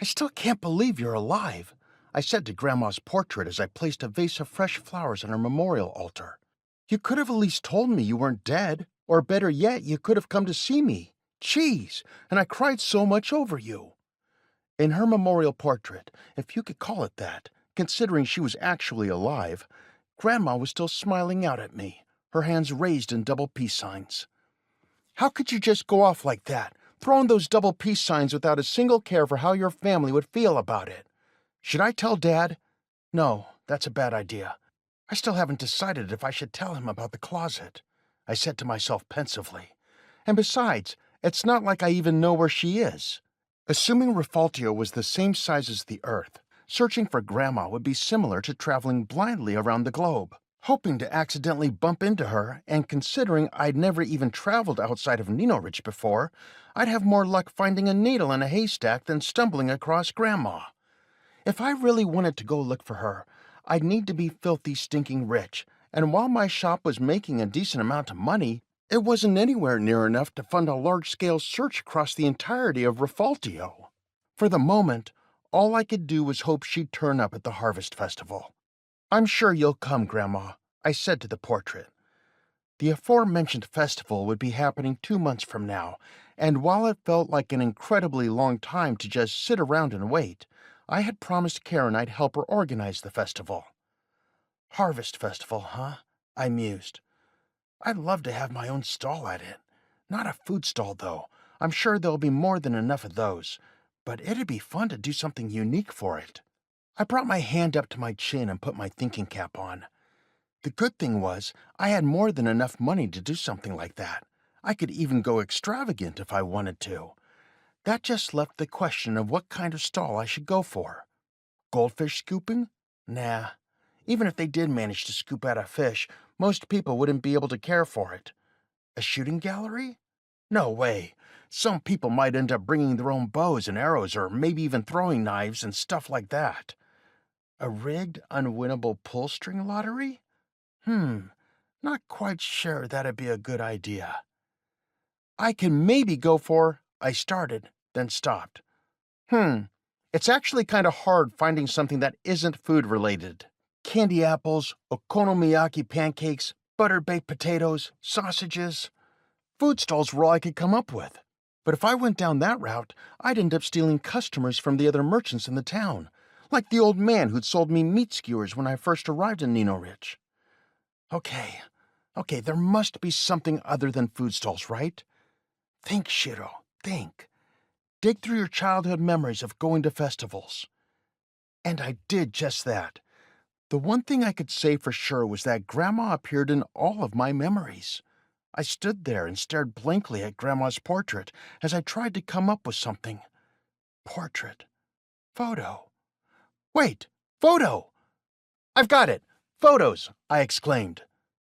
I still can't believe you're alive, I said to Grandma's portrait as I placed a vase of fresh flowers on her memorial altar. You could have at least told me you weren't dead, or better yet, you could have come to see me. Jeez, and I cried so much over you. In her memorial portrait, if you could call it that, considering she was actually alive, Grandma was still smiling out at me, her hands raised in double peace signs. How could you just go off like that, throwing those double peace signs without a single care for how your family would feel about it? Should I tell Dad? No, that's a bad idea. I still haven't decided if I should tell him about the closet, I said to myself pensively. And besides, it's not like I even know where she is. Assuming Rafaltio was the same size as the Earth, searching for Grandma would be similar to traveling blindly around the globe, hoping to accidentally bump into her, and considering I'd never even traveled outside of Nino Rich before, I'd have more luck finding a needle in a haystack than stumbling across Grandma. If I really wanted to go look for her, I'd need to be filthy stinking rich, and while my shop was making a decent amount of money, it wasn't anywhere near enough to fund a large-scale search across the entirety of Rafaltio. For the moment, all I could do was hope she'd turn up at the Harvest Festival. I'm sure you'll come, Grandma, I said to the portrait. The aforementioned festival would be happening 2 months from now, and while it felt like an incredibly long time to just sit around and wait, I had promised Karen I'd help her organize the festival. Harvest Festival, huh? I mused. I'd love to have my own stall at it. Not a food stall, though. I'm sure there'll be more than enough of those. But it'd be fun to do something unique for it. I brought my hand up to my chin and put my thinking cap on. The good thing was, I had more than enough money to do something like that. I could even go extravagant if I wanted to. That just left the question of what kind of stall I should go for. Goldfish scooping? Nah. Even if they did manage to scoop out a fish, most people wouldn't be able to care for it. A shooting gallery? No way. Some people might end up bringing their own bows and arrows or maybe even throwing knives and stuff like that. A rigged, unwinnable pull-string lottery? Not quite sure that'd be a good idea. I can maybe go for, I started, then stopped. It's actually kind of hard finding something that isn't food-related. Candy apples, okonomiyaki pancakes, butter-baked potatoes, sausages. Food stalls were all I could come up with. But if I went down that route, I'd end up stealing customers from the other merchants in the town, like the old man who'd sold me meat skewers when I first arrived in Nino Rich. Okay, there must be something other than food stalls, right? Think, Shiro, think. Dig through your childhood memories of going to festivals. And I did just that. The one thing I could say for sure was that Grandma appeared in all of my memories. I stood there and stared blankly at Grandma's portrait as I tried to come up with something. Portrait. Photo. Wait! Photo! I've got it! Photos! I exclaimed.